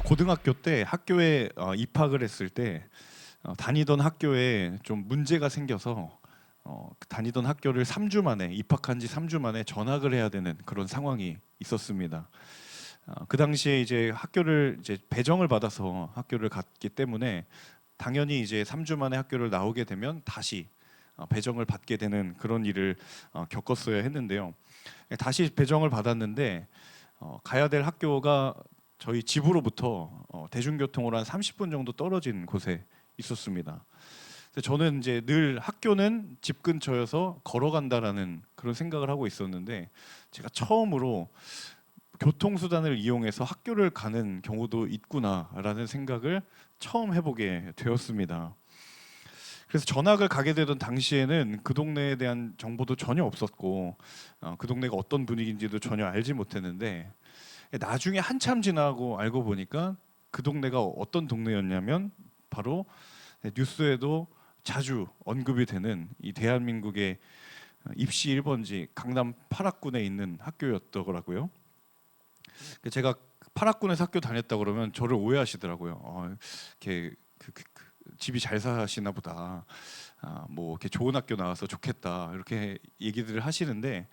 고등학교 때 학교에 입학을 했을 때 다니던 학교에 좀 문제가 생겨서 다니던 학교를 3주 만에 입학한 지 3주 만에 전학을 해야 되는 그런 상황이 있었습니다. 그 당시에 이제 학교를 이제 배정을 받아서 학교를 갔기 때문에 당연히 이제 3주 만에 학교를 나오게 되면 다시 배정을 받게 되는 그런 일을 겪었어야 했는데요. 다시 배정을 받았는데 가야 될 학교가 저희 집으로부터 대중교통으로 한 30분 정도 떨어진 곳에 있었습니다. 그래서 저는 이제 늘 학교는 집 근처여서 걸어간다라는 그런 생각을 하고 있었는데, 제가 처음으로 교통수단을 이용해서 학교를 가는 경우도 있구나라는 생각을 처음 해보게 되었습니다. 그래서 전학을 가게 되던 당시에는 그 동네에 대한 정보도 전혀 없었고 그 동네가 어떤 분위기인지도 전혀 알지 못했는데, 나중에 한참 지나고 알고 보니까 그 동네가 어떤 동네였냐면 바로 뉴스에도 자주 언급이 되는 이 대한민국의 입시 1번지 강남 8학군에 있는 학교였더라고요. 제가 8학군에서 학교 다녔다 그러면 저를 오해하시더라고요. 이렇게 집이 잘 사시나 보다. 뭐 이렇게 좋은 학교 나와서 좋겠다 이렇게 얘기들을 하시는데,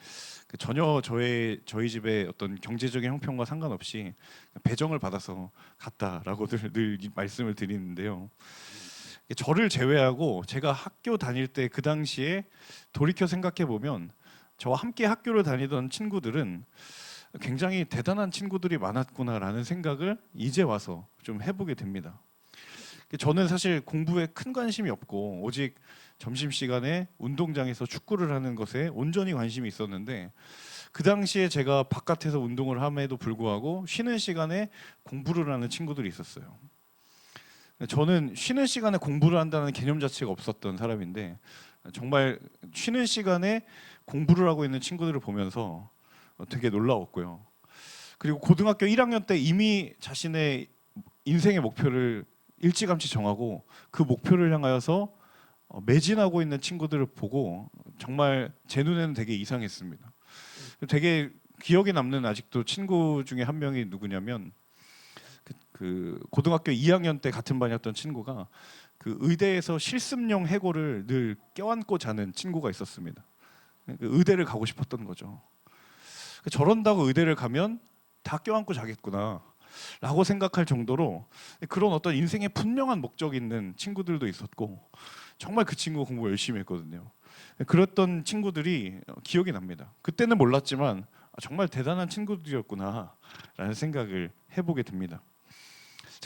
전혀 저희 집의 어떤 경제적인 형편과 상관없이 배정을 받아서 갔다라고들 늘 말씀을 드리는데요. 저를 제외하고 제가 학교 다닐 때 그 당시에 돌이켜 생각해 보면 저와 함께 학교를 다니던 친구들은 굉장히 대단한 친구들이 많았구나라는 생각을 이제 와서 좀 해보게 됩니다. 저는 사실 공부에 큰 관심이 없고 오직 점심시간에 운동장에서 축구를 하는 것에 온전히 관심이 있었는데, 그 당시에 제가 바깥에서 운동을 함에도 불구하고 쉬는 시간에 공부를 하는 친구들이 있었어요. 저는 쉬는 시간에 공부를 한다는 개념 자체가 없었던 사람인데, 정말 쉬는 시간에 공부를 하고 있는 친구들을 보면서 되게 놀라웠고요. 그리고 고등학교 1학년 때 이미 자신의 인생의 목표를 일찌감치 정하고 그 목표를 향하여서 매진하고 있는 친구들을 보고 정말 제 눈에는 되게 이상했습니다. 되게 기억에 남는 아직도 친구 중에 한 명이 누구냐면, 그 고등학교 2학년 때 같은 반이었던 친구가 그 의대에서 실습용 해고를 늘 껴안고 자는 친구가 있었습니다. 그 의대를 가고 싶었던 거죠. 저런다고 의대를 가면 다 껴안고 자겠구나 라고 생각할 정도로 그런 어떤 인생에 분명한 목적이 있는 친구들도 있었고, 정말 그 친구가 공부 열심히 했거든요. 그랬던 친구들이 기억이 납니다. 그때는 몰랐지만 정말 대단한 친구들이었구나 라는 생각을 해보게 됩니다.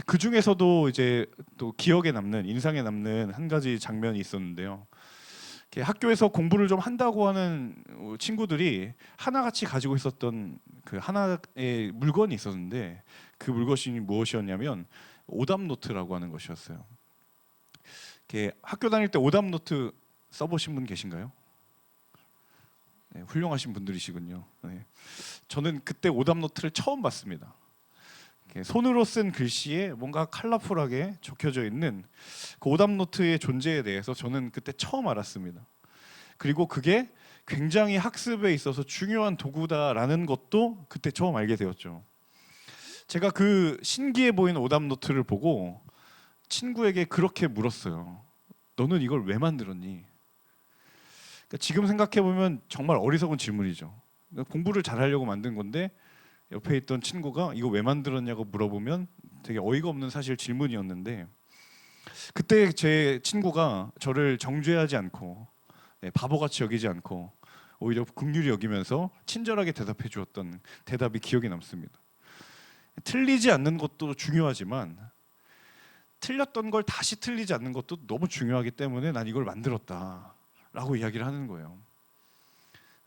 그 중에서도 이제 또 기억에 남는, 인상에 남는 한 가지 장면이 있었는데요. 학교에서 공부를 좀 한다고 하는 친구들이 하나같이 가지고 있었던 그 하나의 물건이 있었는데, 그 물것이 무엇이었냐면 오답노트라고 하는 것이었어요. 학교 다닐 때 오답노트 써보신 분 계신가요? 네, 훌륭하신 분들이시군요. 네. 저는 그때 오답노트를 처음 봤습니다. 손으로 쓴 글씨에 뭔가 컬러풀하게 적혀져 있는 그 오답노트의 존재에 대해서 저는 그때 처음 알았습니다. 그리고 그게 굉장히 학습에 있어서 중요한 도구다라는 것도 그때 처음 알게 되었죠. 제가 그 신기해 보이는 오답노트를 보고 친구에게 그렇게 물었어요. 너는 이걸 왜 만들었니? 그러니까 지금 생각해 보면 정말 어리석은 질문이죠. 공부를 잘하려고 만든 건데 옆에 있던 친구가 이거 왜 만들었냐고 물어보면 되게 어이가 없는 사실 질문이었는데, 그때 제 친구가 저를 정죄하지 않고 바보같이 여기지 않고 오히려 긍휼히 여기면서 친절하게 대답해 주었던 대답이 기억에 남습니다. 틀리지 않는 것도 중요하지만 틀렸던 걸 다시 틀리지 않는 것도 너무 중요하기 때문에 난 이걸 만들었다라고 이야기를 하는 거예요.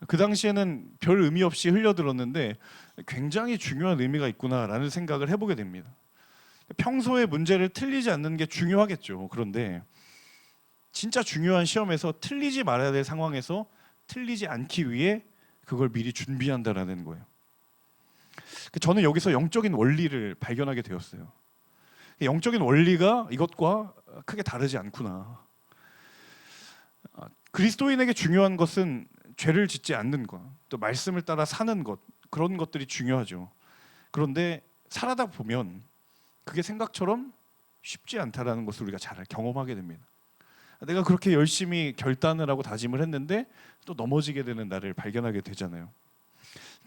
그 당시에는 별 의미 없이 흘려들었는데 굉장히 중요한 의미가 있구나라는 생각을 해보게 됩니다. 평소에 문제를 틀리지 않는 게 중요하겠죠. 그런데 진짜 중요한 시험에서 틀리지 말아야 될 상황에서 틀리지 않기 위해 그걸 미리 준비한다라는 거예요. 저는 여기서 영적인 원리를 발견하게 되었어요. 영적인 원리가 이것과 크게 다르지 않구나. 그리스도인에게 중요한 것은 죄를 짓지 않는 것, 또 말씀을 따라 사는 것, 그런 것들이 중요하죠. 그런데 살아다 보면 그게 생각처럼 쉽지 않다라는 것을 우리가 잘 경험하게 됩니다. 내가 그렇게 열심히 결단을 하고 다짐을 했는데 또 넘어지게 되는 나를 발견하게 되잖아요.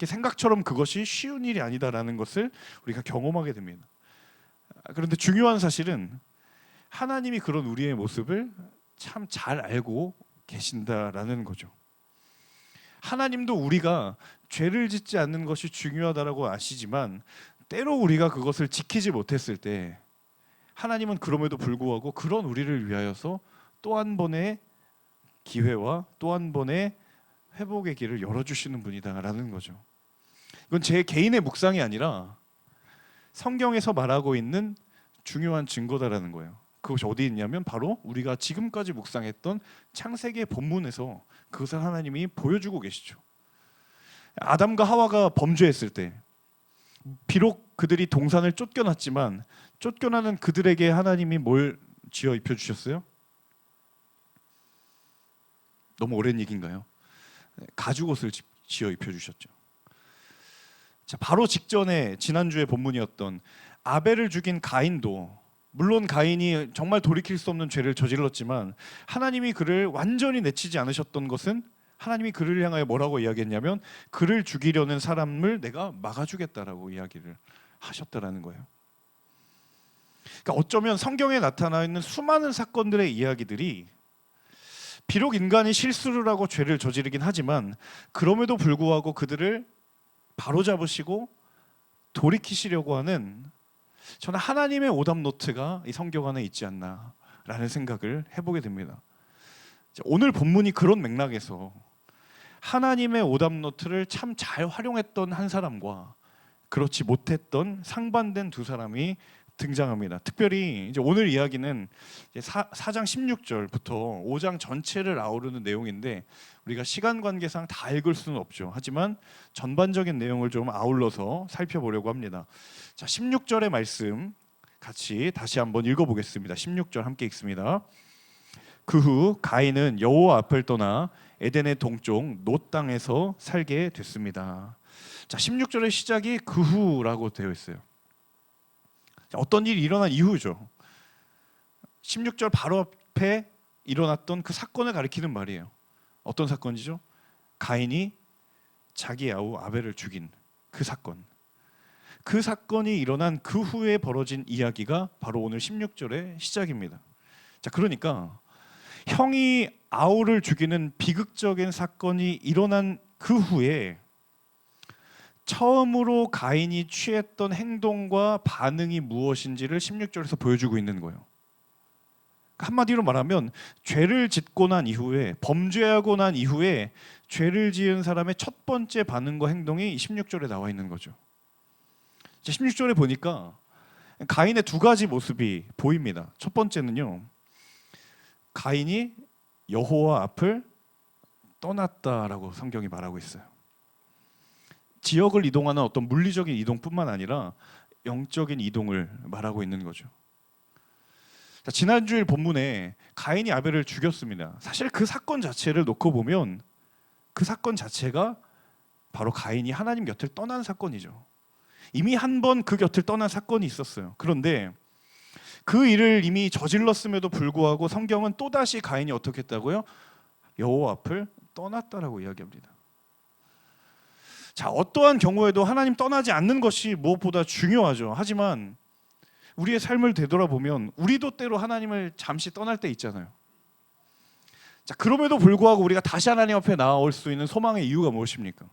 생각처럼 그것이 쉬운 일이 아니다라는 것을 우리가 경험하게 됩니다. 그런데 중요한 사실은 하나님이 그런 우리의 모습을 참 잘 알고 계신다라는 거죠. 하나님도 우리가 죄를 짓지 않는 것이 중요하다라고 아시지만 때로 우리가 그것을 지키지 못했을 때 하나님은 그럼에도 불구하고 그런 우리를 위하여서 또 한 번의 기회와 또 한 번의 회복의 길을 열어주시는 분이다라는 거죠. 이건 제 개인의 묵상이 아니라 성경에서 말하고 있는 중요한 증거다라는 거예요. 그것이 어디 있냐면 바로 우리가 지금까지 묵상했던 창세기 본문에서 그것을 하나님이 보여주고 계시죠. 아담과 하와가 범죄했을 때 비록 그들이 동산을 쫓겨났지만 쫓겨나는 그들에게 하나님이 뭘 지어 입혀주셨어요? 너무 오랜 얘기인가요? 가죽옷을 지어 입혀주셨죠. 자, 바로 직전에 지난주의 본문이었던 아벨을 죽인 가인도 물론 가인이 정말 돌이킬 수 없는 죄를 저질렀지만 하나님이 그를 완전히 내치지 않으셨던 것은 하나님이 그를 향하여 뭐라고 이야기했냐면 그를 죽이려는 사람을 내가 막아주겠다라고 이야기를 하셨다라는 거예요. 그러니까 어쩌면 성경에 나타나 있는 수많은 사건들의 이야기들이 비록 인간이 실수를 하고 죄를 저지르긴 하지만 그럼에도 불구하고 그들을 바로잡으시고 돌이키시려고 하는 저는 하나님의 오답 노트가 이 성경 안에 있지 않나라는 생각을 해보게 됩니다. 오늘 본문이 그런 맥락에서 하나님의 오답 노트를 참 잘 활용했던 한 사람과 그렇지 못했던 상반된 두 사람이 등장합니다. 특별히 이제 오늘 이야기는 이제 4장 16절부터 5장 전체를 아우르는 내용인데 우리가 시간 관계상 다 읽을 수는 없죠. 하지만 전반적인 내용을 좀 아울러서 살펴보려고 합니다. 자, 16절의 말씀 같이 다시 한번 읽어보겠습니다. 16절 함께 읽습니다. 그 후 가인은 여호와 앞을 떠나 에덴의 동쪽 놋 땅에서 살게 됐습니다. 자, 16절의 시작이 그 후라고 되어 있어요. 어떤 일이 일어난 이후죠. 16절 바로 앞에 일어났던 그 사건을 가리키는 말이에요. 어떤 사건이죠? 가인이 자기 아우 아벨을 죽인 그 사건. 그 사건이 일어난 그 후에 벌어진 이야기가 바로 오늘 16절의 시작입니다. 자, 그러니까 형이 아우를 죽이는 비극적인 사건이 일어난 그 후에 처음으로 가인이 취했던 행동과 반응이 무엇인지를 16절에서 보여주고 있는 거예요. 한마디로 말하면 죄를 짓고 난 이후에 범죄하고 난 이후에 죄를 지은 사람의 첫 번째 반응과 행동이 16절에 나와 있는 거죠. 16절에 보니까 가인의 두 가지 모습이 보입니다. 첫 번째는요, 가인이 여호와 앞을 떠났다라고 성경이 말하고 있어요. 지역을 이동하는 어떤 물리적인 이동뿐만 아니라 영적인 이동을 말하고 있는 거죠. 자, 지난주일 본문에 가인이 아벨을 죽였습니다. 사실 그 사건 자체를 놓고 보면 그 사건 자체가 바로 가인이 하나님 곁을 떠난 사건이죠. 이미 한 번 그 곁을 떠난 사건이 있었어요. 그런데 그 일을 이미 저질렀음에도 불구하고 성경은 또다시 가인이 어떻게 했다고요? 여호와 앞을 떠났다라고 이야기합니다. 자, 어떠한 경우에도 하나님 떠나지 않는 것이 무엇보다 중요하죠. 하지만 우리의 삶을 되돌아보면 우리도 때로 하나님을 잠시 떠날 때 있잖아요. 자, 그럼에도 불구하고 우리가 다시 하나님 앞에 나아올 수 있는 소망의 이유가 무엇입니까?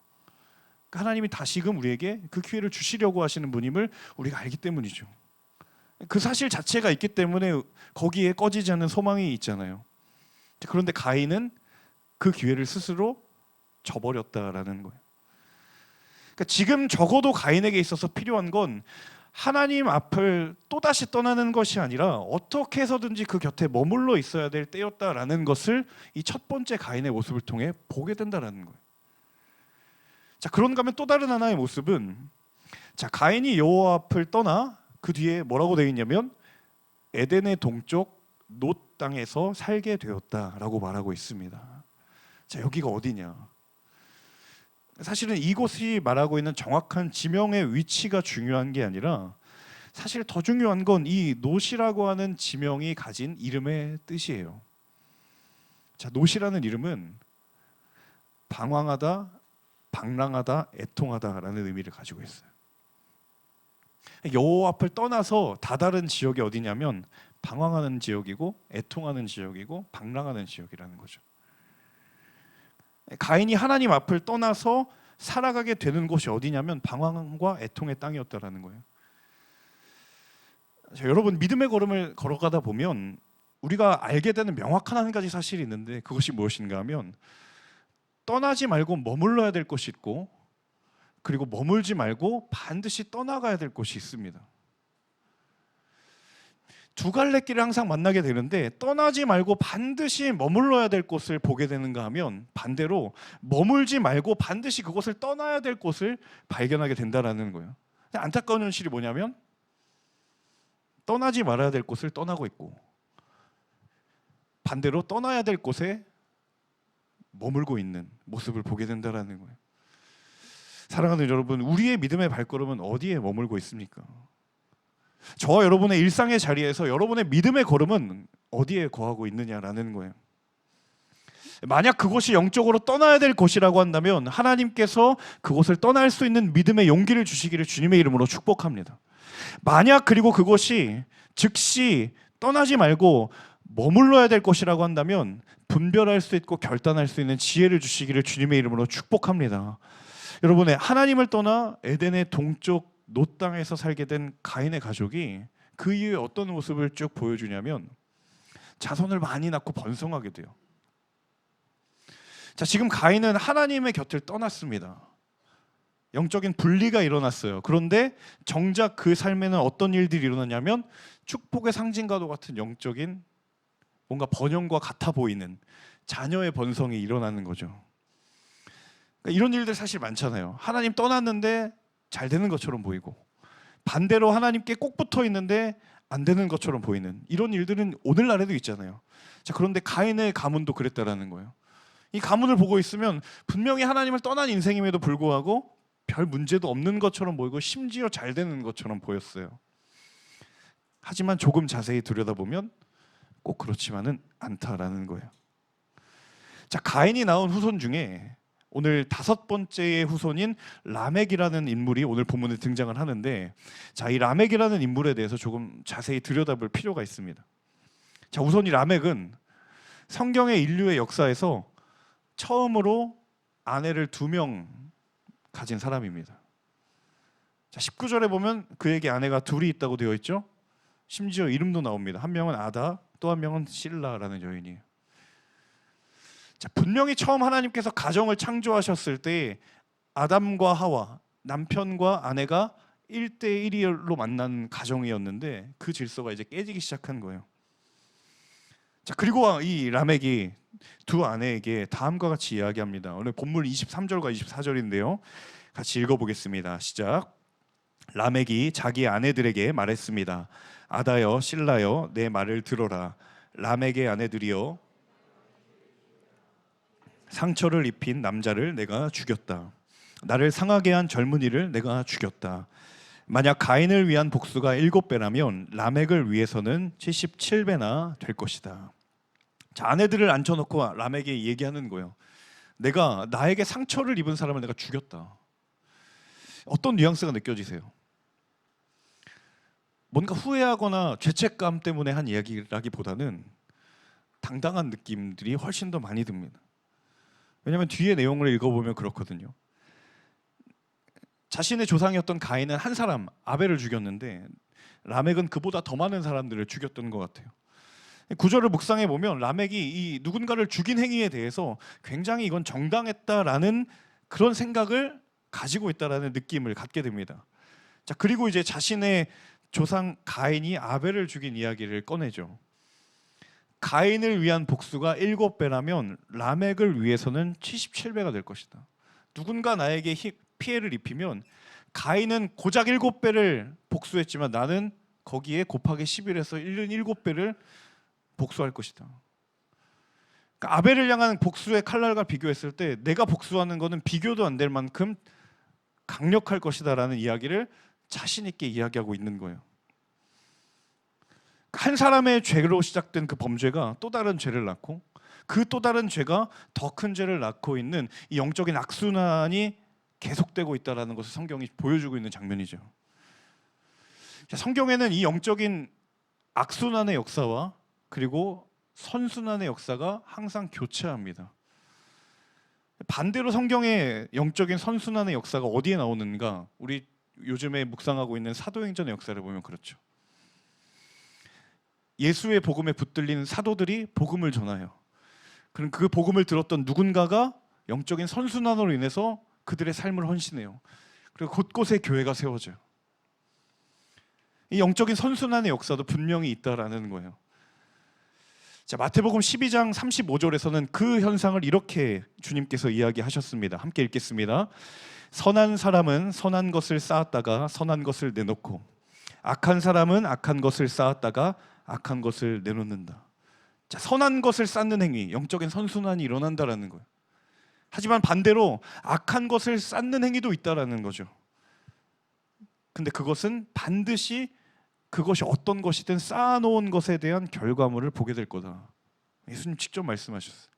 하나님이 다시금 우리에게 그 기회를 주시려고 하시는 분임을 우리가 알기 때문이죠. 그 사실 자체가 있기 때문에 거기에 꺼지지 않는 소망이 있잖아요. 그런데 가인은 그 기회를 스스로 저버렸다라는 거예요. 그러니까 지금 적어도 가인에게 있어서 필요한 건 하나님 앞을 또다시 떠나는 것이 아니라 어떻게 해서든지 그 곁에 머물러 있어야 될 때였다라는 것을 이 첫 번째 가인의 모습을 통해 보게 된다라는 거예요. 자, 그런가 하면 또 다른 하나의 모습은, 자, 가인이 여호와 앞을 떠나 그 뒤에 뭐라고 되어 있냐면 에덴의 동쪽 놋 땅에서 살게 되었다라고 말하고 있습니다. 자, 여기가 어디냐? 사실은 이곳이 말하고 있는 정확한 지명의 위치가 중요한 게 아니라 사실 더 중요한 건 이 놋이라고 하는 지명이 가진 이름의 뜻이에요. 자, 놋이라는 이름은 방황하다, 방랑하다, 애통하다라는 의미를 가지고 있어요. 여호와 앞을 떠나서 다다른 지역이 어디냐면 방황하는 지역이고 애통하는 지역이고 방랑하는 지역이라는 거죠. 가인이 하나님 앞을 떠나서 살아가게 되는 곳이 어디냐면 방황과 애통의 땅이었다라는 거예요. 자, 여러분, 믿음의 걸음을 걸어가다 보면 우리가 알게 되는 명확한 한 가지 사실이 있는데, 그것이 무엇인가 하면 떠나지 말고 머물러야 될 곳이 있고, 그리고 머물지 말고 반드시 떠나가야 될 곳이 있습니다. 두 갈래 길을 항상 만나게 되는데, 떠나지 말고 반드시 머물러야 될 곳을 보게 되는가 하면 반대로 머물지 말고 반드시 그곳을 떠나야 될 곳을 발견하게 된다라는 거예요. 안타까운 현실이 뭐냐면 떠나지 말아야 될 곳을 떠나고 있고, 반대로 떠나야 될 곳에 머물고 있는 모습을 보게 된다라는 거예요. 사랑하는 여러분, 우리의 믿음의 발걸음은 어디에 머물고 있습니까? 저와 여러분의 일상의 자리에서 여러분의 믿음의 걸음은 어디에 거하고 있느냐라는 거예요. 만약 그곳이 영적으로 떠나야 될 곳이라고 한다면 하나님께서 그곳을 떠날 수 있는 믿음의 용기를 주시기를 주님의 이름으로 축복합니다. 만약 그리고 그곳이 즉시 떠나지 말고 머물러야 될 곳이라고 한다면 분별할 수 있고 결단할 수 있는 지혜를 주시기를 주님의 이름으로 축복합니다. 여러분의 하나님을 떠나 에덴의 동쪽 놋 땅에서 살게 된 가인의 가족이 그 이후에 어떤 모습을 쭉 보여주냐면 자손을 많이 낳고 번성하게 돼요. 자, 지금 가인은 하나님의 곁을 떠났습니다. 영적인 분리가 일어났어요. 그런데 정작 그 삶에는 어떤 일들이 일어나냐면 축복의 상징과도 같은 영적인 뭔가 번영과 같아 보이는 자녀의 번성이 일어나는 거죠. 그러니까 이런 일들 사실 많잖아요. 하나님 떠났는데 잘 되는 것처럼 보이고, 반대로 하나님께 꼭 붙어 있는데 안 되는 것처럼 보이는 이런 일들은 오늘날에도 있잖아요. 자, 그런데 가인의 가문도 그랬다라는 거예요. 이 가문을 보고 있으면 분명히 하나님을 떠난 인생임에도 불구하고 별 문제도 없는 것처럼 보이고 심지어 잘 되는 것처럼 보였어요. 하지만 조금 자세히 들여다보면 꼭 그렇지만은 않다라는 거예요. 자, 가인이 낳은 후손 중에 오늘 5번째의 후손인 라멕이라는 인물이 오늘 본문에 등장을 하는데, 자, 이 라멕이라는 인물에 대해서 조금 자세히 들여다볼 필요가 있습니다. 자, 우선 이 라멕은 성경의 인류의 역사에서 처음으로 아내를 2명 가진 사람입니다. 자, 19절에 보면 그에게 아내가 둘이 있다고 되어 있죠. 심지어 이름도 나옵니다. 한 명은 아다, 또 한 명은 실라라는 여인이에요. 자, 분명히 처음 하나님께서 가정을 창조하셨을 때 아담과 하와, 남편과 아내가 1대1로 만난 가정이었는데 그 질서가 이제 깨지기 시작한 거예요. 자, 그리고 이 라멕이 두 아내에게 다음과 같이 이야기합니다. 오늘 본문 23절과 24절인데요. 같이 읽어보겠습니다. 시작. 라멕이 자기 아내들에게 말했습니다. 아다여, 실라여, 내 말을 들어라. 라멕의 아내들이여, 상처를 입힌 남자를 내가 죽였다. 나를 상하게 한 젊은이를 내가 죽였다. 만약 가인을 위한 복수가 7배라면 라멕을 위해서는 77배나 될 것이다. 자, 아내들을 앉혀놓고 라멕이 얘기하는 거예요. 내가 나에게 상처를 입은 사람을 내가 죽였다. 어떤 뉘앙스가 느껴지세요? 뭔가 후회하거나 죄책감 때문에 한 이야기라기보다는 당당한 느낌들이 훨씬 더 많이 듭니다. 왜냐하면 뒤에 내용을 읽어보면 그렇거든요. 자신의 조상이었던 가인은 한 사람, 아벨을 죽였는데 라멕은 그보다 더 많은 사람들을 죽였던 것 같아요. 구절을 묵상해 보면 라멕이 이 누군가를 죽인 행위에 대해서 굉장히 이건 정당했다라는 그런 생각을 가지고 있다라는 느낌을 갖게 됩니다. 자, 그리고 이제 자신의 조상 가인이 아벨을 죽인 이야기를 꺼내죠. 가인을 위한 복수가 7배라면 라멕을 위해서는 77배가 될 것이다. 누군가 나에게 피해를 입히면 가인은 고작 7배를 복수했지만 나는 거기에 곱하기 11에서 7배를 복수할 것이다. 그러니까 아벨을 향한 복수의 칼날과 비교했을 때 내가 복수하는 것은 비교도 안 될 만큼 강력할 것이다라는 이야기를 자신 있게 이야기하고 있는 거예요. 한 사람의 죄로 시작된 그 범죄가 또 다른 죄를 낳고 그 또 다른 죄가 더 큰 죄를 낳고 있는 이 영적인 악순환이 계속되고 있다는 것을 성경이 보여주고 있는 장면이죠. 성경에는 이 영적인 악순환의 역사와 그리고 선순환의 역사가 항상 교차합니다. 반대로 성경의 영적인 선순환의 역사가 어디에 나오는가? 우리 요즘에 묵상하고 있는 사도행전의 역사를 보면 그렇죠. 예수의 복음에 붙들린 사도들이 복음을 전해요. 그럼 그 복음을 들었던 누군가가 영적인 선순환으로 인해서 그들의 삶을 헌신해요. 그리고 곳곳에 교회가 세워져요. 이 영적인 선순환의 역사도 분명히 있다라는 거예요. 자, 마태복음 12장 35절에서는 그 현상을 이렇게 주님께서 이야기하셨습니다. 함께 읽겠습니다. 선한 사람은 선한 것을 쌓았다가 선한 것을 내놓고 악한 사람은 악한 것을 쌓았다가 악한 것을 내놓는다. 자, 선한 것을 쌓는 행위, 영적인 선순환이 일어난다라는 거예요. 하지만 반대로 악한 것을 쌓는 행위도 있다라는 거죠. 근데 그것은 반드시 그것이 어떤 것이든 쌓아놓은 것에 대한 결과물을 보게 될 거다. 예수님 직접 말씀하셨어요.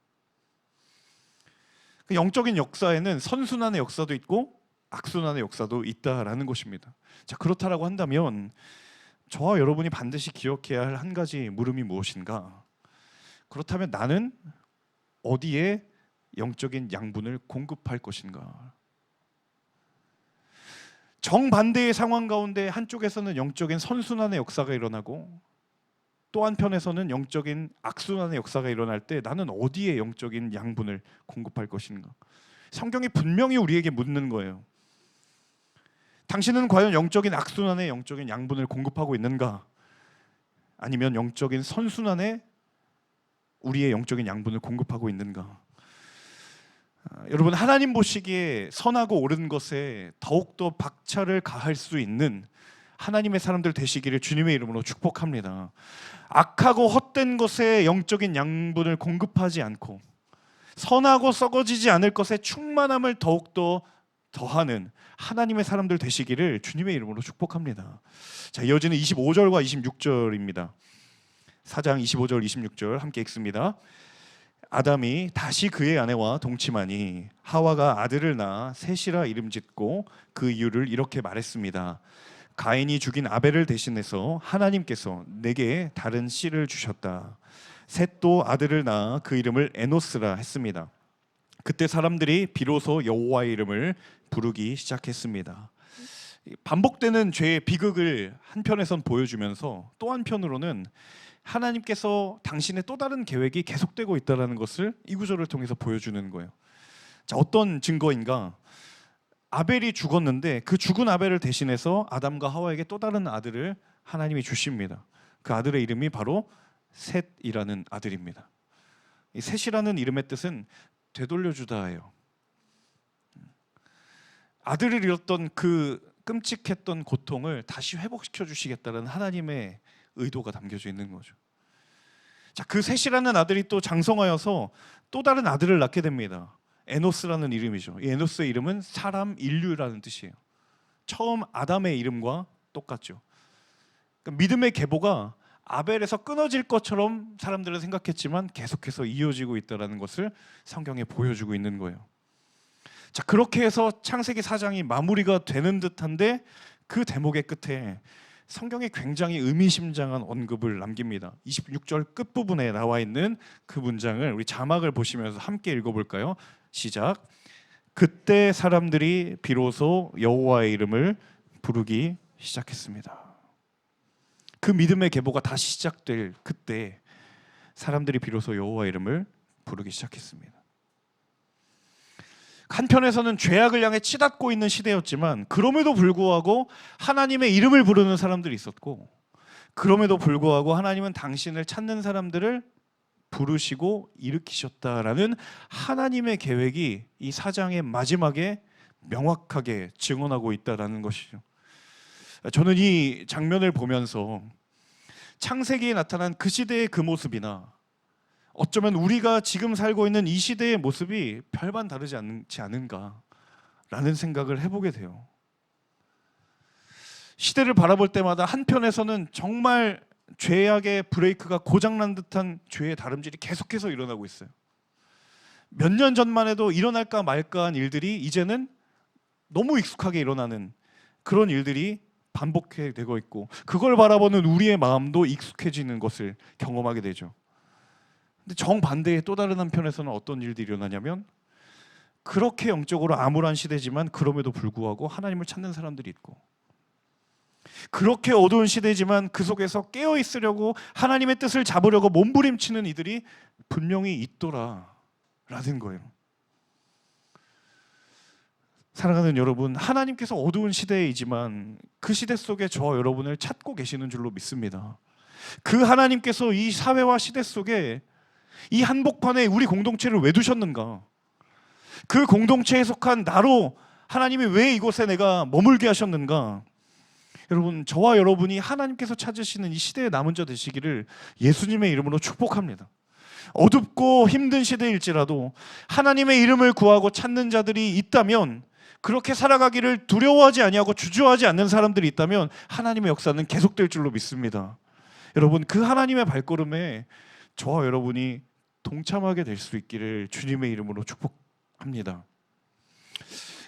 그 영적인 역사에는 선순환의 역사도 있고 악순환의 역사도 있다라는 것입니다. 자, 그렇다라고 한다면 저와 여러분이 반드시 기억해야 할 한 가지 물음이 무엇인가? 그렇다면 나는 어디에 영적인 양분을 공급할 것인가? 정반대의 상황 가운데 한쪽에서는 영적인 선순환의 역사가 일어나고 또 한편에서는 영적인 악순환의 역사가 일어날 때 나는 어디에 영적인 양분을 공급할 것인가? 성경이 분명히 우리에게 묻는 거예요. 당신은 과연 영적인 악순환에 영적인 양분을 공급하고 있는가? 아니면 영적인 선순환에 우리의 영적인 양분을 공급하고 있는가? 여러분, 하나님 보시기에 선하고 옳은 것에 더욱더 박차를 가할 수 있는 하나님의 사람들 되시기를 주님의 이름으로 축복합니다. 악하고 헛된 것에 영적인 양분을 공급하지 않고 선하고 썩어지지 않을 것에 충만함을 더욱더 더하는 하나님의 사람들 되시기를 주님의 이름으로 축복합니다. 자, 이어지는 25절과 26절입니다. 4장 25절 26절 함께 읽습니다. 아담이 다시 그의 아내와 동침하니 하와가 아들을 낳아 셋이라 이름짓고 그 이유를 이렇게 말했습니다. 가인이 죽인 아벨을 대신해서 하나님께서 내게 다른 씨를 주셨다. 셋도 아들을 낳아 그 이름을 에노스라 했습니다. 그때 사람들이 비로소 여호와의 이름을 부르기 시작했습니다. 반복되는 죄의 비극을 한편에선 보여주면서 또 한편으로는 하나님께서 당신의 또 다른 계획이 계속되고 있다는 것을 이 구절을 통해서 보여주는 거예요. 자, 어떤 증거인가? 아벨이 죽었는데 그 죽은 아벨을 대신해서 아담과 하와에게 또 다른 아들을 하나님이 주십니다. 그 아들의 이름이 바로 셋이라는 아들입니다. 이 셋이라는 이름의 뜻은 되돌려주다예요. 아들을 잃었던 그 끔찍했던 고통을 다시 회복시켜 주시겠다는 하나님의 의도가 담겨져 있는 거죠. 자, 그 셋이라는 아들이 또 장성하여서 또 다른 아들을 낳게 됩니다. 에노스라는 이름이죠. 이 에노스의 이름은 사람 인류라는 뜻이에요. 처음 아담의 이름과 똑같죠. 그러니까 믿음의 계보가 아벨에서 끊어질 것처럼 사람들은 생각했지만 계속해서 이어지고 있다는 것을 성경에 보여주고 있는 거예요. 자, 그렇게 해서 창세기 4장이 마무리가 되는 듯한데 그 대목의 끝에 성경에 굉장히 의미심장한 언급을 남깁니다. 26절 끝부분에 나와 있는 그 문장을 우리 자막을 보시면서 함께 읽어볼까요? 시작. 그때 사람들이 비로소 여호와의 이름을 부르기 시작했습니다. 그 믿음의 계보가 다시 시작될 그때 사람들이 비로소 여호와의 이름을 부르기 시작했습니다. 한편에서는 죄악을 향해 치닫고 있는 시대였지만 그럼에도 불구하고 하나님의 이름을 부르는 사람들이 있었고 그럼에도 불구하고 하나님은 당신을 찾는 사람들을 부르시고 일으키셨다라는 하나님의 계획이 이 4장의 마지막에 명확하게 증언하고 있다라는 것이죠. 저는 이 장면을 보면서 창세기에 나타난 그 시대의 그 모습이나 어쩌면 우리가 지금 살고 있는 이 시대의 모습이 별반 다르지 않지 않은가라는 생각을 해보게 돼요. 시대를 바라볼 때마다 한편에서는 정말 죄악의 브레이크가 고장난 듯한 죄의 다름질이 계속해서 일어나고 있어요. 몇 년 전만 해도 일어날까 말까한 일들이 이제는 너무 익숙하게 일어나는 그런 일들이 반복되고 있고, 그걸 바라보는 우리의 마음도 익숙해지는 것을 경험하게 되죠. 근데 정반대의 또 다른 한편에서는 어떤 일들이 일어나냐면, 그렇게 영적으로 암울한 시대지만 그럼에도 불구하고 하나님을 찾는 사람들이 있고, 그렇게 어두운 시대지만 그 속에서 깨어 있으려고 하나님의 뜻을 잡으려고 몸부림치는 이들이 분명히 있더라라는 거예요. 사랑하는 여러분, 하나님께서 어두운 시대이지만 그 시대 속에 저와 여러분을 찾고 계시는 줄로 믿습니다. 그 하나님께서 이 사회와 시대 속에 이 한복판에 우리 공동체를 왜 두셨는가? 그 공동체에 속한 나로 하나님이 왜 이곳에 내가 머물게 하셨는가? 여러분, 저와 여러분이 하나님께서 찾으시는 이 시대의 남은 자 되시기를 예수님의 이름으로 축복합니다. 어둡고 힘든 시대일지라도 하나님의 이름을 구하고 찾는 자들이 있다면, 그렇게 살아가기를 두려워하지 아니하고 주저하지 않는 사람들이 있다면 하나님의 역사는 계속될 줄로 믿습니다. 여러분, 그 하나님의 발걸음에 저와 여러분이 동참하게 될 수 있기를 주님의 이름으로 축복합니다.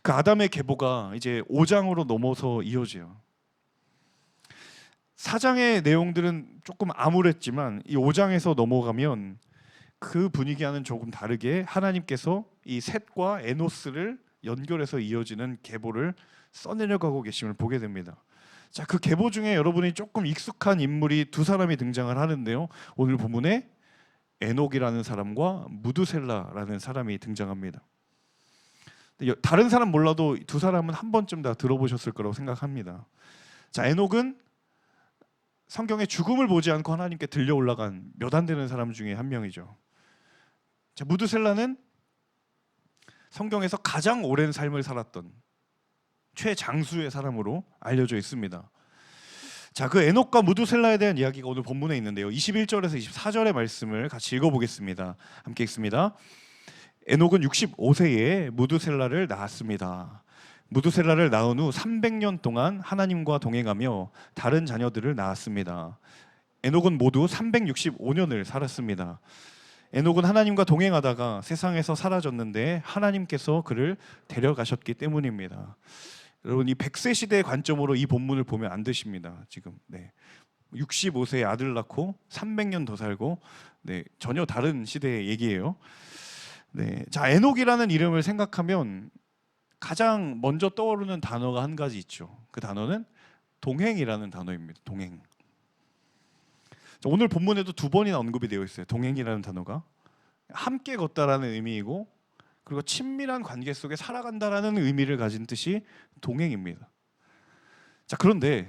그 아담의 계보가 이제 5장으로 넘어서 이어져요. 4장의 내용들은 조금 암울했지만 이 5장에서 넘어가면 그 분위기와는 조금 다르게 하나님께서 이 셋과 에노스를 연결해서 이어지는 계보를 써내려가고 계심을 보게 됩니다. 자, 그 계보 중에 여러분이 조금 익숙한 인물이 두 사람이 등장을 하는데요. 오늘 본문에 에녹이라는 사람과 무드셀라라는 사람이 등장합니다. 다른 사람 몰라도 두 사람은 한 번쯤 다 들어보셨을 거라고 생각합니다. 자, 에녹은 성경에 죽음을 보지 않고 하나님께 들려 올라간 몇 안 되는 사람 중에 한 명이죠. 자, 무드셀라는 성경에서 가장 오랜 삶을 살았던 최장수의 사람으로 알려져 있습니다. 자, 그 에녹과 무드셀라에 대한 이야기가 오늘 본문에 있는데요. 21절에서 24절의 말씀을 같이 읽어보겠습니다. 함께 읽습니다. 에녹은 65세에 무드셀라를 낳았습니다. 무드셀라를 낳은 후 300년 동안 하나님과 동행하며 다른 자녀들을 낳았습니다. 에녹은 모두 365년을 살았습니다. 에녹은 하나님과 동행하다가 세상에서 사라졌는데 하나님께서 그를 데려가셨기 때문입니다. 여러분, 이 100세 시대의 관점으로 이 본문을 보면 안 되십니다. 지금 65세에 아들 낳고 300년 더 살고, 전혀 다른 시대의 얘기예요. 자, 에녹이라는 이름을 생각하면 가장 먼저 떠오르는 단어가 한 가지 있죠. 그 단어는 동행이라는 단어입니다. 동행. 오늘 본문에도 두 번이나 언급이 되어 있어요. 동행이라는 단어가 함께 걷다라는 의미이고, 그리고 친밀한 관계 속에 살아간다라는 의미를 가진 뜻이 동행입니다. 자, 그런데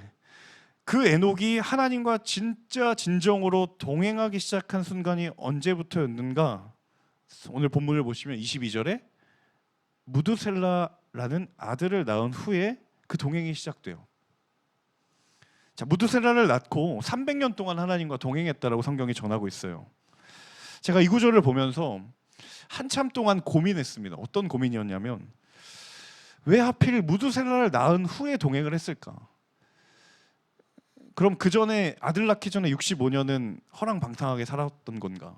그 에녹이 하나님과 진짜 진정으로 동행하기 시작한 순간이 언제부터였는가? 오늘 본문을 보시면 22절에 무드셀라라는 아들을 낳은 후에 그 동행이 시작돼요. 자, 무드셀라를 낳고 300년 동안 하나님과 동행했다라고 성경이 전하고 있어요. 제가 이 구절을 보면서 한참 동안 고민했습니다. 어떤 고민이었냐면, 왜 하필 무드셀라를 낳은 후에 동행을 했을까? 그럼 그 전에 아들 낳기 전에 65년은 허랑방탕하게 살았던 건가?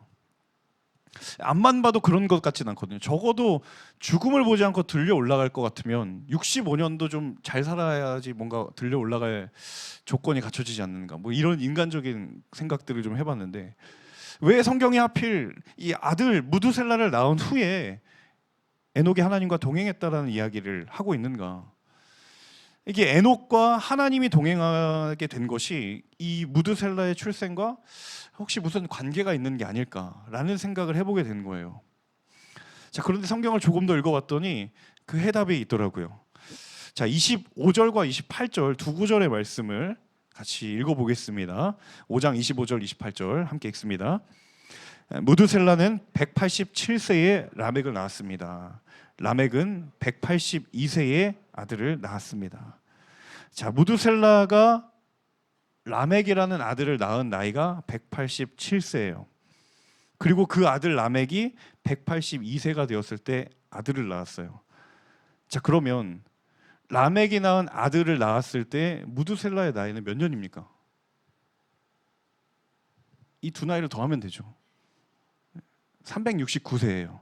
앞만 봐도 그런 것 같진 않거든요. 적어도 죽음을 보지 않고 들려 올라갈 것 같으면 65년도 좀 잘 살아야지 뭔가 들려 올라갈 조건이 갖춰지지 않는가, 뭐 이런 인간적인 생각들을 좀 해봤는데, 왜 성경이 하필 이 아들 무드셀라를 낳은 후에 에녹이 하나님과 동행했다라는 이야기를 하고 있는가? 이게 에녹과 하나님이 동행하게 된 것이 이 무드셀라의 출생과 혹시 무슨 관계가 있는 게 아닐까라는 생각을 해보게 된 거예요. 자, 그런데 성경을 조금 더 읽어봤더니 그 해답이 있더라고요. 자, 25절과 28절 두 구절의 말씀을 같이 읽어보겠습니다. 5장 25절 28절 함께 읽습니다. 무드셀라는 187세에 라멕을 낳았습니다. 라멕은 182세에 아들을 낳았습니다. 자, 무드셀라가 라멕이라는 아들을 낳은 나이가 187세예요. 그리고 그 아들 라멕이 182세가 되었을 때 아들을 낳았어요. 자, 그러면 라멕이 낳은 아들을 낳았을 때 무드셀라의 나이는 몇 년입니까? 이 두 나이를 더하면 되죠. 369세예요.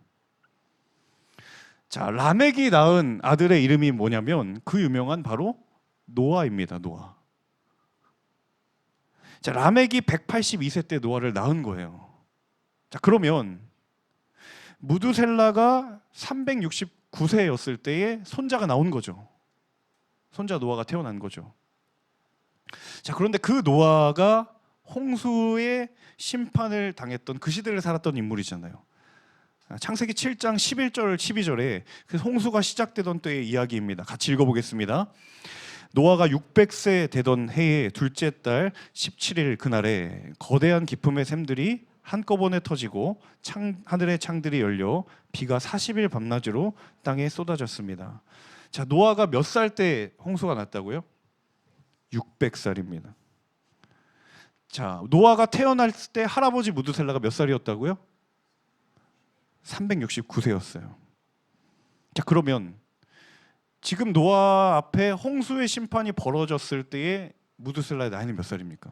자, 라멕이 낳은 아들의 이름이 뭐냐면 그 유명한 바로 노아입니다. 노아. 자, 라멕이 182세 때 노아를 낳은 거예요. 자, 그러면 무두셀라가 369세였을 때에 손자가 나온 거죠. 손자 노아가 태어난 거죠. 자, 그런데 그 노아가 홍수의 심판을 당했던 그 시대를 살았던 인물이잖아요. 창세기 7장 11절 12절에 그 홍수가 시작되던 때의 이야기입니다. 같이 읽어보겠습니다. 노아가 600세 되던 해의 둘째 달 17일 그날에 거대한 기품의 샘들이 한꺼번에 터지고 하늘의 창들이 열려 비가 40일 밤낮으로 땅에 쏟아졌습니다. 자, 노아가 몇 살 때 홍수가 났다고요? 600살입니다. 자, 노아가 태어날 때 할아버지 무두셀라가 몇 살이었다고요? 369세였어요. 자, 그러면 지금 노아 앞에 홍수의 심판이 벌어졌을 때의 무두셀라의 나이는 몇 살입니까?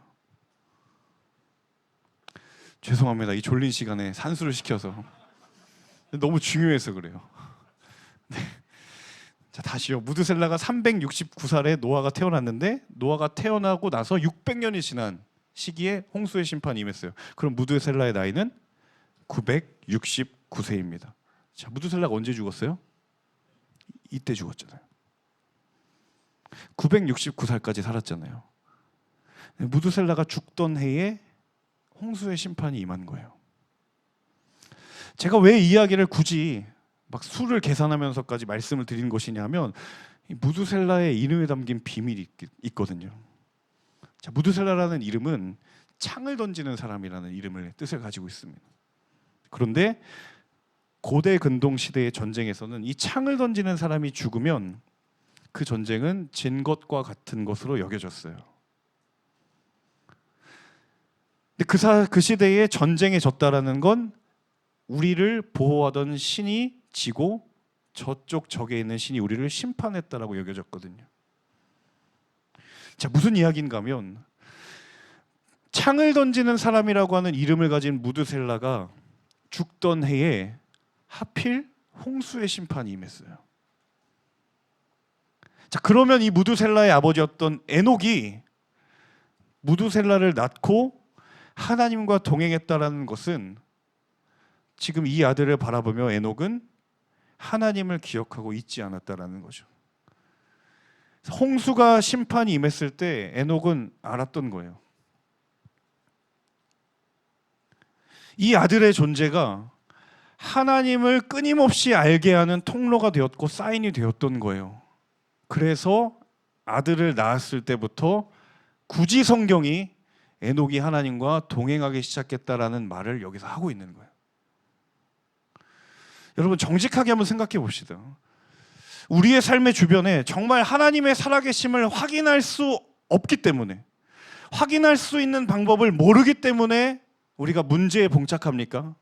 죄송합니다. 이 졸린 시간에 산수를 시켜서 너무 중요해서 그래요. 네. 자, 다시요. 무두셀라가 369살에 노아가 태어났는데 노아가 태어나고 나서 600년이 지난 시기에 홍수의 심판이 임했어요. 그럼 무두셀라의 나이는 969세입니다. 자, 무두셀라가 언제 죽었어요? 이때 죽었잖아요. 969살까지 살았잖아요. 무두셀라가 죽던 해에 홍수의 심판이 임한 거예요. 제가 왜 이 이야기를 굳이 막 수를 계산하면서까지 말씀을 드린 것이냐면 무두셀라의 이름에 담긴 비밀이 있거든요. 자, 무두셀라라는 이름은 창을 던지는 사람이라는 이름을 뜻을 가지고 있습니다. 그런데 고대 근동 시대의 전쟁에서는 이 창을 던지는 사람이 죽으면 그 전쟁은 진 것과 같은 것으로 여겨졌어요. 근데 그 시대에 전쟁에 졌다라는 건 우리를 보호하던 신이 지고 저쪽 적에 있는 신이 우리를 심판했다라고 여겨졌거든요. 자, 무슨 이야기인가 하면 창을 던지는 사람이라고 하는 이름을 가진 무두셀라가 죽던 해에 하필 홍수의 심판이 임했어요. 자, 그러면 이 무두셀라의 아버지였던 에녹이 무두셀라를 낳고 하나님과 동행했다라는 것은 지금 이 아들을 바라보며 에녹은 하나님을 기억하고 있지 않았다라는 거죠. 홍수가 심판이 임했을 때 에녹은 알았던 거예요. 이 아들의 존재가 하나님을 끊임없이 알게 하는 통로가 되었고 사인이 되었던 거예요. 그래서 아들을 낳았을 때부터 굳이 성경이 에녹이 하나님과 동행하기 시작했다라는 말을 여기서 하고 있는 거예요. 여러분, 정직하게 한번 생각해 봅시다. 우리의 삶의 주변에 정말 하나님의 살아계심을 확인할 수 없기 때문에, 확인할 수 있는 방법을 모르기 때문에 우리가 문제에 봉착합니까?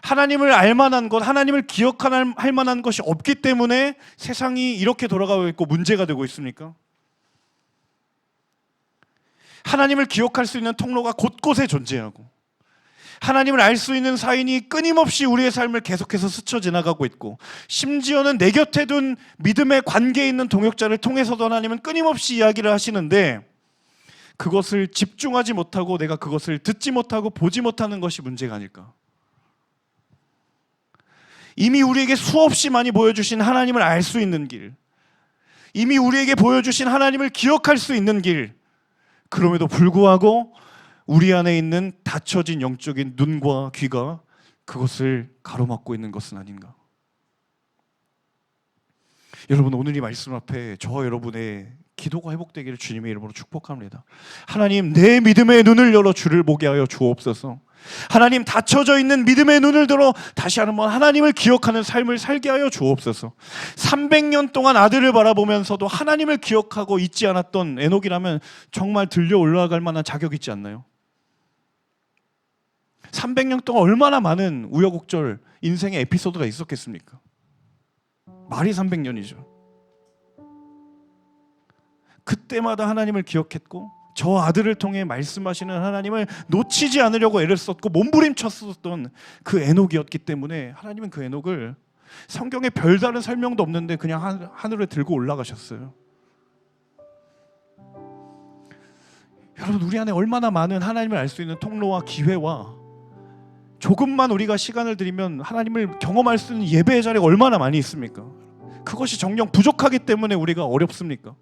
하나님을 알만한 것, 하나님을 기억할 만한 것이 없기 때문에 세상이 이렇게 돌아가고 있고 문제가 되고 있습니까? 하나님을 기억할 수 있는 통로가 곳곳에 존재하고 하나님을 알 수 있는 사인이 끊임없이 우리의 삶을 계속해서 스쳐 지나가고 있고, 심지어는 내 곁에 둔 믿음의 관계에 있는 동역자를 통해서도 하나님은 끊임없이 이야기를 하시는데 그것을 집중하지 못하고 내가 그것을 듣지 못하고 보지 못하는 것이 문제가 아닐까? 이미 우리에게 수없이 많이 보여주신 하나님을 알 수 있는 길, 이미 우리에게 보여주신 하나님을 기억할 수 있는 길, 그럼에도 불구하고 우리 안에 있는 닫혀진 영적인 눈과 귀가 그것을 가로막고 있는 것은 아닌가? 여러분, 오늘 이 말씀 앞에 저와 여러분의 기도가 회복되기를 주님의 이름으로 축복합니다. 하나님, 내 믿음의 눈을 열어 주를 보게 하여 주옵소서. 하나님, 닫혀져 있는 믿음의 눈을 들어 다시 한번 하나님을 기억하는 삶을 살게 하여 주옵소서. 300년 동안 아들을 바라보면서도 하나님을 기억하고 있지 않았던 에녹이라면 정말 들려 올라갈 만한 자격이 있지 않나요? 300년 동안 얼마나 많은 우여곡절 인생의 에피소드가 있었겠습니까? 말이 300년이죠. 그때마다 하나님을 기억했고 저 아들을 통해 말씀하시는 하나님을 놓치지 않으려고 애를 썼고 몸부림쳤었던 그 에녹이었기 때문에 하나님은 그 에녹을 성경에 별다른 설명도 없는데 그냥 하늘에 들고 올라가셨어요. 여러분, 우리 안에 얼마나 많은 하나님을 알 수 있는 통로와 기회와 조금만 우리가 시간을 들이면 하나님을 경험할 수 있는 예배의 자리가 얼마나 많이 있습니까? 그것이 정녕 부족하기 때문에 우리가 어렵습니까?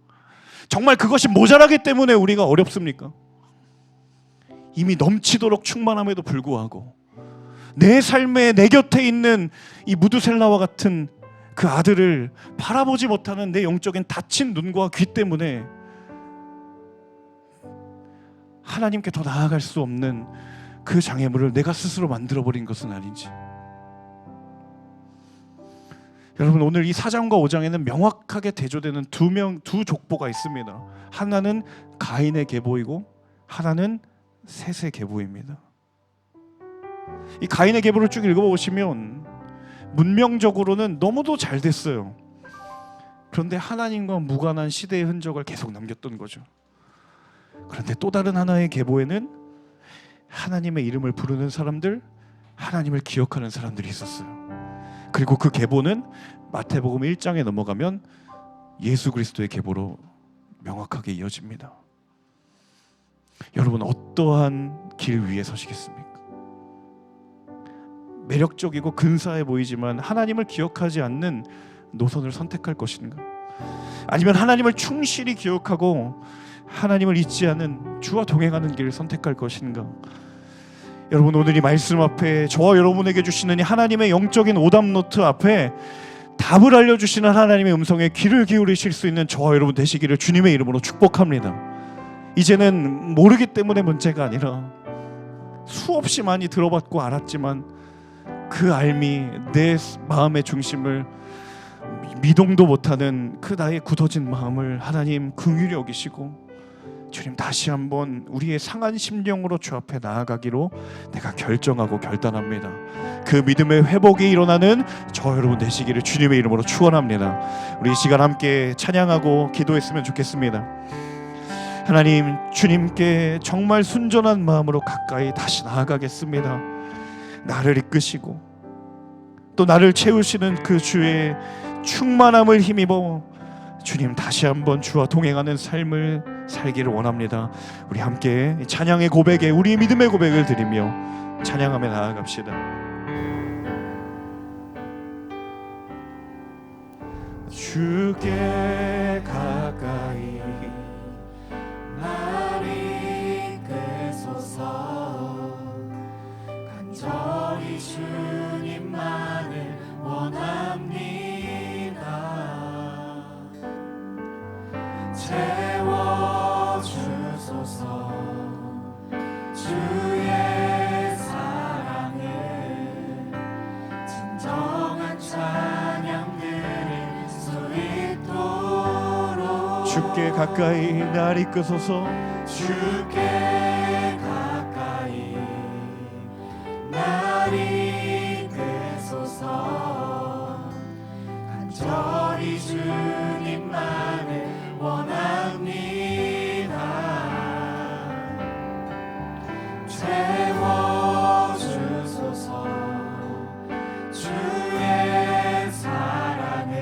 정말 그것이 모자라기 때문에 우리가 어렵습니까? 이미 넘치도록 충만함에도 불구하고 내 삶에 내 곁에 있는 이 무두셀라와 같은 그 아들을 바라보지 못하는 내 영적인 닫힌 눈과 귀 때문에 하나님께 더 나아갈 수 없는 그 장애물을 내가 스스로 만들어버린 것은 아닌지. 여러분, 오늘 이 4장과 5장에는 명확하게 대조되는 두 족보가 있습니다. 하나는 가인의 계보이고 하나는 셋의 계보입니다. 이 가인의 계보를 쭉 읽어보시면 문명적으로는 너무도 잘 됐어요. 그런데 하나님과 무관한 시대의 흔적을 계속 남겼던 거죠. 그런데 또 다른 하나의 계보에는 하나님의 이름을 부르는 사람들, 하나님을 기억하는 사람들이 있었어요. 그리고 그 계보는 마태복음 1장에 넘어가면 예수 그리스도의 계보로 명확하게 이어집니다. 여러분, 어떠한 길 위에 서시겠습니까? 매력적이고 근사해 보이지만 하나님을 기억하지 않는 노선을 선택할 것인가? 아니면 하나님을 충실히 기억하고 하나님을 잊지 않은 주와 동행하는 길을 선택할 것인가? 여러분, 오늘 이 말씀 앞에 저와 여러분에게 주시는 이 하나님의 영적인 오답노트 앞에 답을 알려주시는 하나님의 음성에 귀를 기울이실 수 있는 저와 여러분 되시기를 주님의 이름으로 축복합니다. 이제는 모르기 때문에 문제가 아니라 수없이 많이 들어봤고 알았지만 그 알미 내 마음의 중심을 미동도 못하는 그 나의 굳어진 마음을 하나님 긍휼히 여기시고 주님, 다시 한번 우리의 상한 심령으로 주 앞에 나아가기로 내가 결정하고 결단합니다. 그 믿음의 회복이 일어나는 저 여러분 되시기를 주님의 이름으로 축원합니다. 우리 이 시간 함께 찬양하고 기도했으면 좋겠습니다. 하나님, 주님께 정말 순전한 마음으로 가까이 다시 나아가겠습니다. 나를 이끄시고 또 나를 채우시는 그 주의 충만함을 힘입어 주님, 다시 한번 주와 동행하는 삶을 살기를 원합니다. 우리 함께 찬양의 고백에 우리의 믿음의 고백을 드리며 찬양하며 나아갑시다. 주께 가까이 날 이끄소서. 간절히 주님만을 원합니다. 채워주소서. 주의 사랑을 진정한 찬양 드릴 수 있도록 주께 가까이 날 이끄소서. 주께 가까이 날 이끄소서. 간절히 주님만을 원합니다. 채워주소서. 주의 사랑을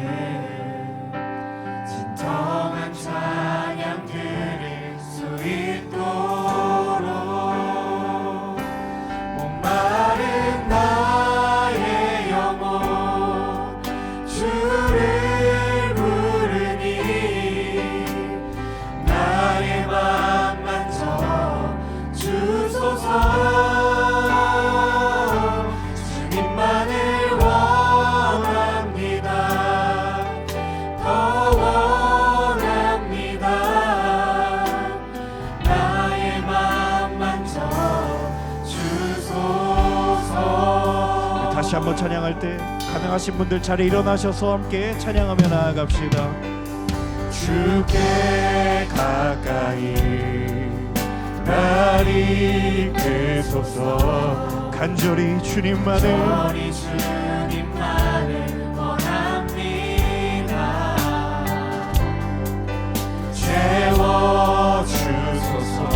진정한 찬양 드릴 수 있도록 목마른 나의 영혼 주를 부르니 나의 맘 만져 주소서. 주님만을 원합니다. 더 원합니다. 나의 맘 만져 주소서. 다시 한번 찬양할 때 가능하신 분들 자리에 일어나셔서 함께 찬양하며 나아갑시다. 주께 가까이 날 이끄소서. 간절히 주님만을 원합니다. 채워주소서.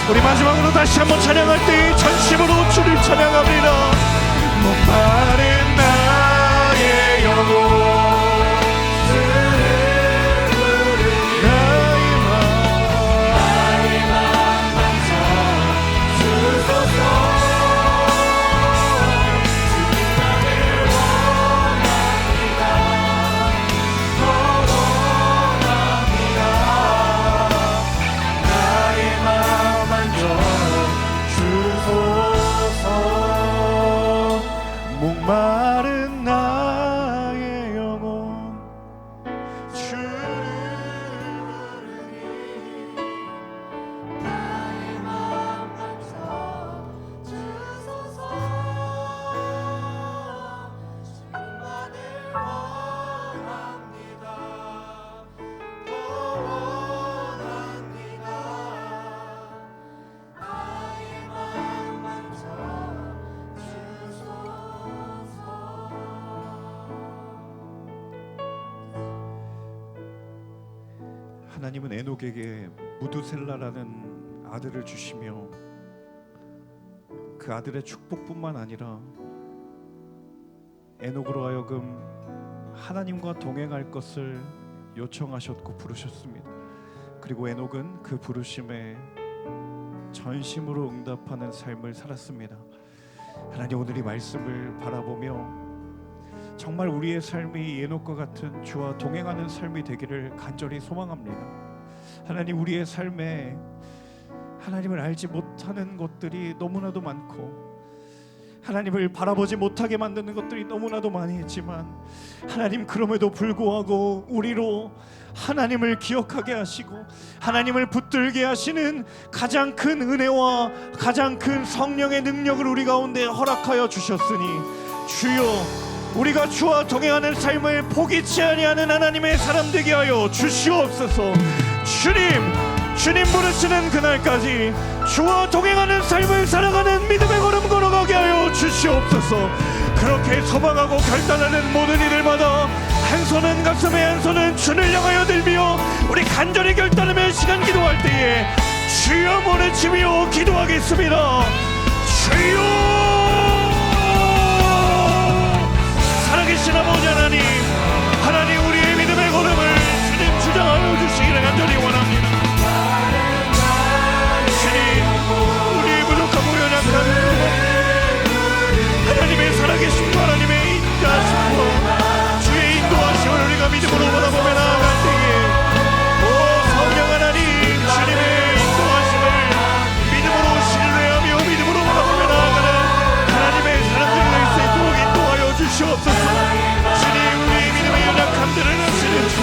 우리 마지막으로 다시 한번 찬양할 때 전심으로 주를 찬양합니다. 목마른 나의 영혼 목마른 나의 영혼 주를 부르니 나의 마음 만져 주소서 주만을 원합니다 더 원합니다 나의 마음 만져 하나님은 에녹에게 무두셀라라는 아들을 주시며 그 아들의 축복뿐만 아니라 에녹으로 하여금 하나님과 동행할 것을 요청하셨고 부르셨습니다. 그리고 에녹은 그 부르심에 전심으로 응답하는 삶을 살았습니다. 하나님, 오늘 이 말씀을 바라보며 정말 우리의 삶이 에녹과 같은 주와 동행하는 삶이 되기를 간절히 소망합니다. 하나님, 우리의 삶에 하나님을 알지 못하는 것들이 너무나도 많고 하나님을 바라보지 못하게 만드는 것들이 너무나도 많이 있지만 하나님, 그럼에도 불구하고 우리로 하나님을 기억하게 하시고 하나님을 붙들게 하시는 가장 큰 은혜와 가장 큰 성령의 능력을 우리 가운데 허락하여 주셨으니 주여, 우리가 주와 동행하는 삶을 포기치 아니하는 하나님의 사람 되게 하여 주시옵소서. 주님 부르시는 그날까지 주와 동행하는 삶을 살아가는 믿음의 걸음 걸어가게 하여 주시옵소서. 그렇게 소망하고 결단하는 모든 이들마다 한 손은 가슴에 한 손은 주를 향하여 들며 우리 간절히 결단하며 시간 기도할 때에 주여 모르치며 기도하겠습니다. 주여, 살아계신 아버지 하나님, 하나님, 우리의 믿음의 걸음을 주님 주장하여 주시기를 간절히 원합니다. 주님, 우리의 부족하고 연약한 하나님의 살아계심과 하나님의 인자하심과 주의 인도하심을 우리가 믿음으로 바라보며 나아갈 때에 오 성령 하나님, 주님의 인도하심을 믿음으로 신뢰하며 믿음으로 바라보며 나아가는 하나님의 사람들이 될 수 있도록 인도하여 주시옵소서. 주님, 우리의 믿음의 연약함들을 하시는 주,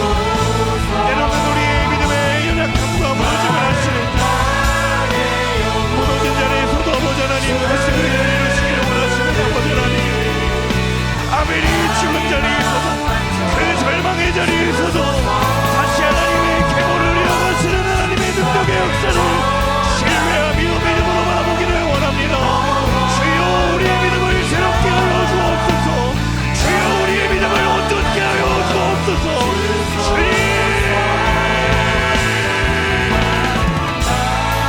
때로는 우리의 믿음의 연약함과 무너짐을 하시는 주, 무너진 자리에서도 아버지 하나님 다시 우리를 이루시기를 원하시는 아버지 하나님, 아벨이 죽은 자리에서도 그 절망의 자리에서도 다시 하나님의 계보를 이어가시는 하나님의 능력의 역사를 신뢰하며 믿음으로 바라보기를 원합니다. 주여, 우리의 믿음을 새롭게 하여 주옵소서. 주여, 우리의 믿음을 온전케 하여 주옵소서. 주님,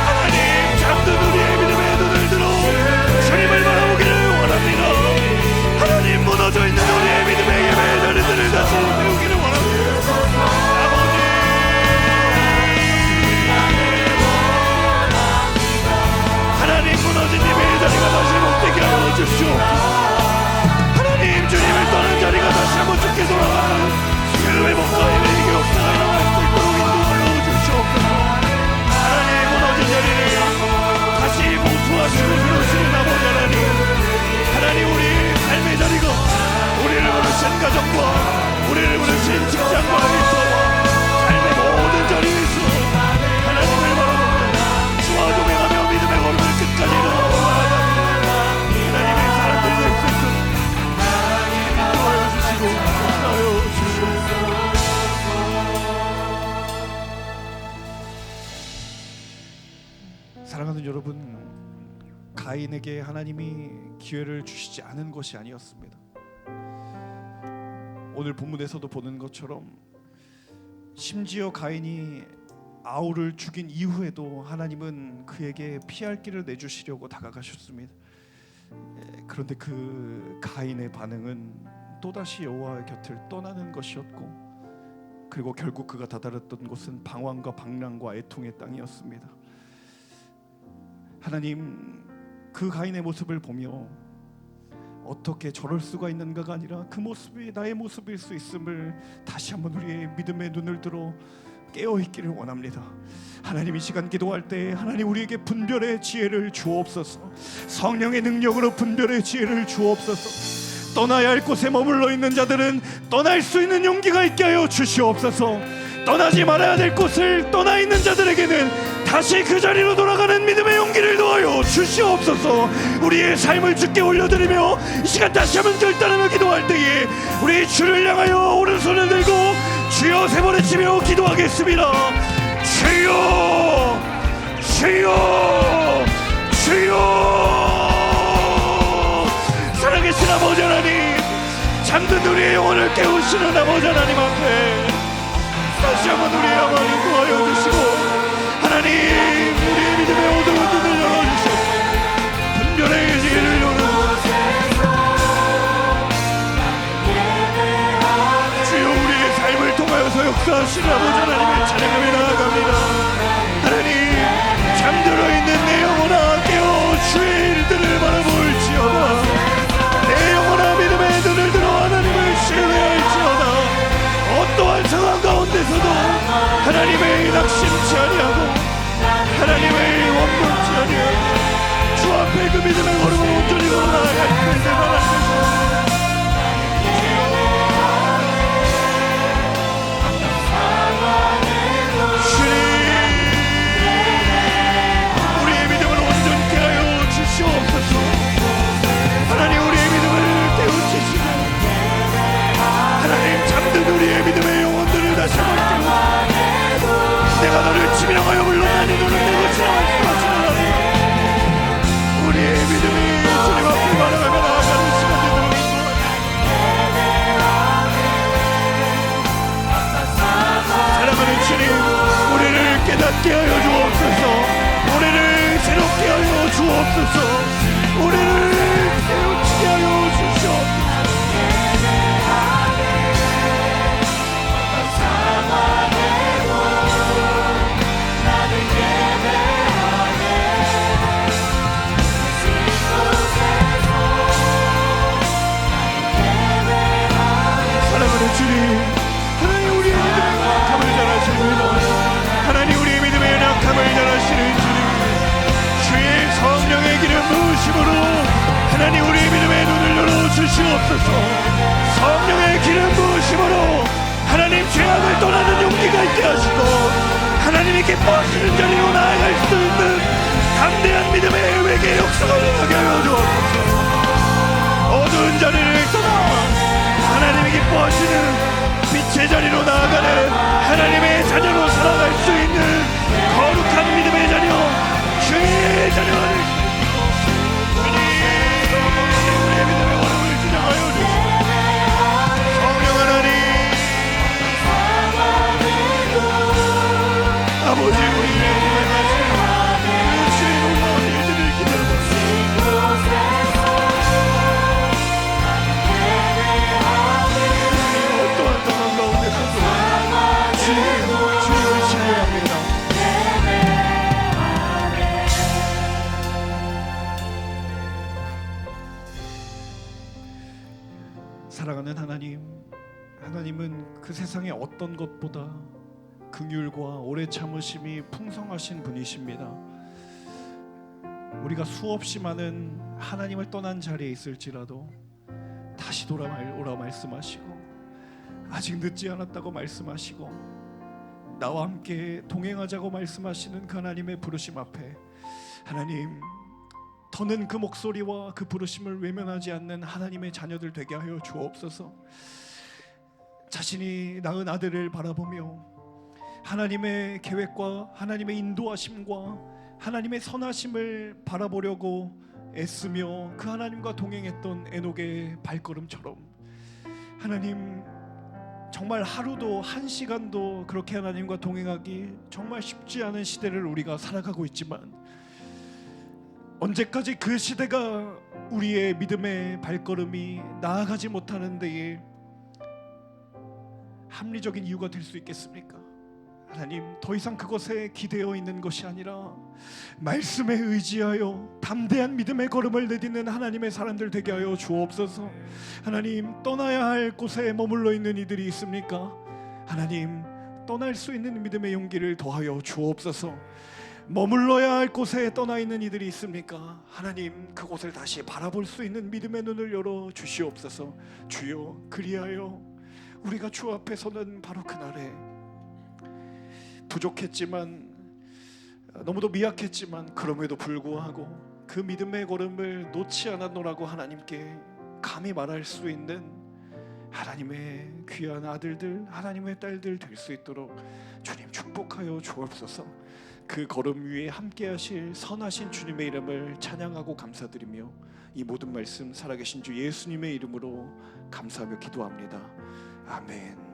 하나님, 잠든 우리의 믿음의 눈을 들어 주님을 바라보기를 원합니다. 하나님, 무너져 있는 우리의 믿음의 예배의 자리들을 다시 세우기를 원합니다. 아버지, 하나님, 무너진 예배의 자리가 다시 못되게 하여 주시옵소서. 하나님, 주님을 떠난 자리가 다시 한번 죽게 돌아가는 그 회복과 예배의 역사가 일어날 수 있도록 인도하여 주시옵소서. 하나님, 무너진 자리를 다시 보수하시고 세우시는 아버지 하나님, 하나님, 우리 삶의 자리가 우리를 부르신 가정과 우리를 부르신 직장과 일터와 삶의 모든 자리에서 하나님을 바라보며 주와 동행하며 믿음의 걸음을 끝까지 걸어가는 하나님의 사람들이 될 수 있도록 인도하여 주시고 역사하여 주시옵소서. 사랑하는 여러분, 가인에게 하나님이 기회를 주시지 않은 것이 아니었습니다. 오늘 본문에서도 보는 것처럼 심지어 가인이 아울을 죽인 이후에도 하나님은 그에게 피할 길을 내주시려고 다가가셨습니다. 그런데 그 가인의 반응은 또다시 여호와의 곁을 떠나는 것이었고, 그리고 결국 그가 다다랐던 곳은 방황과 방랑과 애통의 땅이었습니다. 하나님, 그 가인의 모습을 보며 어떻게 저럴 수가 있는가가 아니라 그 모습이 나의 모습일 수 있음을 다시 한번 우리의 믿음의 눈을 들어 깨어있기를 원합니다. 하나님, 이 시간 기도할 때 하나님 우리에게 분별의 지혜를 주옵소서. 성령의 능력으로 분별의 지혜를 주옵소서. 떠나야 할 곳에 머물러 있는 자들은 떠날 수 있는 용기가 있게 하여 주시옵소서. 떠나지 말아야 될 곳을 떠나 있는 자들에게는 다시 그 자리로 돌아가는 믿음의 용기를 더하여 주시옵소서. 우리의 삶을 주께 올려드리며 이 시간 다시 한번 결단하며 기도할 때에 우리 주를 향하여 오른손을 들고 주여 세 번 외치며 기도하겠습니다. 주여, 주여, 주여. 살아계신 아버지 하나님, 잠든 우리의 영혼을 깨우시는 아버지 하나님 앞에 다시 한번 우리의 영혼을 구하여 주시고, 하나님 우리의 믿음의 어두운 눈을 열어주시고 분별의 지혜를 열어주시고, 주여 우리의 삶을 통하여서 역사하시는 아버지 하나님의 찬양을 나아갑니다. 하나님, 잠들어 있는 내 영혼아 깨어 주의 일들을 바라볼지어다. 내 영혼아 믿음의 눈을 들어 하나님을 신뢰할지어다. 어떠한 상황 가운데서도 하나님의 낙심치 아니하고 하나님의 원망치 아니하고 주 앞에 그 믿음의 걸음을 온전히 걸어 나아갈 수 있는 하나님께서 주님, 우리의 믿음을 온전케 하여 주시옵소서. 하나님, 우리의 믿음을 깨우치시고 하나님, 잠든 우리의 믿음의 영혼들을 다시 한번 깨우치시고, 내가 너를 지명하여 불렀나니 너는 내 것이라 말씀하시는 하나님, 우리의 믿음이 주님 앞에 바라가며 나아가는 시간 되도록 인도하옵소서. 사랑하는 주님, 우리를 깨닫게 하여 주옵소서. 우리를 새롭게 하여 주옵소서. 우리를 깨우치게 하여 주시옵소서. 주님, 하나님 우리의 믿음의 약함을 잘하시는 하나님, 우리의 믿음의 약함을 잘하시는 주님, 주의 성령의 기름 부으심으로 하나님 우리의 믿음의 눈을 열어 주시옵소서. 성령의 기름 부으심으로 하나님 죄악을 떠나는 용기가 있게 하시고 하나님이 기뻐하시는 자리로 나아갈 수 있는 담대한 믿음의 외계 역사가 일어나게 하여 주옵소서. 어두운 자리를 떠나 하나님이 기뻐하시는 빛의 자리로 나아가는 하나님의 자녀로 살아갈 수 있는 거룩한 믿음의 자녀, 주의 자녀가 될 수 있도록 주님, 우리의 믿음의 걸음을 주장하여 주시고 성령 하나님, 아버지 우리의 몸에 가시는 주의 놀라운 일들을 기다리고 주님을 신뢰합니다. 사랑하는 하나님, 하나님은 그 세상의 어떤 것보다 긍휼과 오래 참으심이 풍성하신 분이십니다. 우리가 수없이 많은 하나님을 떠난 자리에 있을지라도 다시 돌아오라 말씀하시고 아직 늦지 않았다고 말씀하시고 나와 함께 동행하자고 말씀하시는 그 하나님의 부르심 앞에 하나님, 더는 그 목소리와 그 부르심을 외면하지 않는 하나님의 자녀들 되게 하여 주옵소서. 자신이 낳은 아들을 바라보며 하나님의 계획과 하나님의 인도하심과 하나님의 선하심을 바라보려고 애쓰며 그 하나님과 동행했던 에녹의 발걸음처럼 하나님, 정말 하루도 한 시간도 그렇게 하나님과 동행하기 정말 쉽지 않은 시대를 우리가 살아가고 있지만, 언제까지 그 시대가 우리의 믿음의 발걸음이 나아가지 못하는 데에 합리적인 이유가 될 수 있겠습니까? 하나님, 더 이상 그것에 기대어 있는 것이 아니라 말씀에 의지하여 담대한 믿음의 걸음을 내딛는 하나님의 사람들 되게 하여 주옵소서. 하나님, 떠나야 할 곳에 머물러 있는 이들이 있습니까? 하나님, 떠날 수 있는 믿음의 용기를 더하여 주옵소서. 머물러야 할 곳에 떠나 있는 이들이 있습니까? 하나님, 그곳을 다시 바라볼 수 있는 믿음의 눈을 열어 주시옵소서. 주여, 그리하여 우리가 주 앞에 서는 바로 그날에 부족했지만, 너무도 미약했지만 그럼에도 불구하고 그 믿음의 걸음을 놓지 않았노라고 하나님께 감히 말할 수 있는 하나님의 귀한 아들들, 하나님의 딸들 될 수 있도록 주님 축복하여 주옵소서. 그 걸음 위에 함께 하실 선하신 주님의 이름을 찬양하고 감사드리며 이 모든 말씀 살아계신 주 예수님의 이름으로 감사하며 기도합니다. 아멘.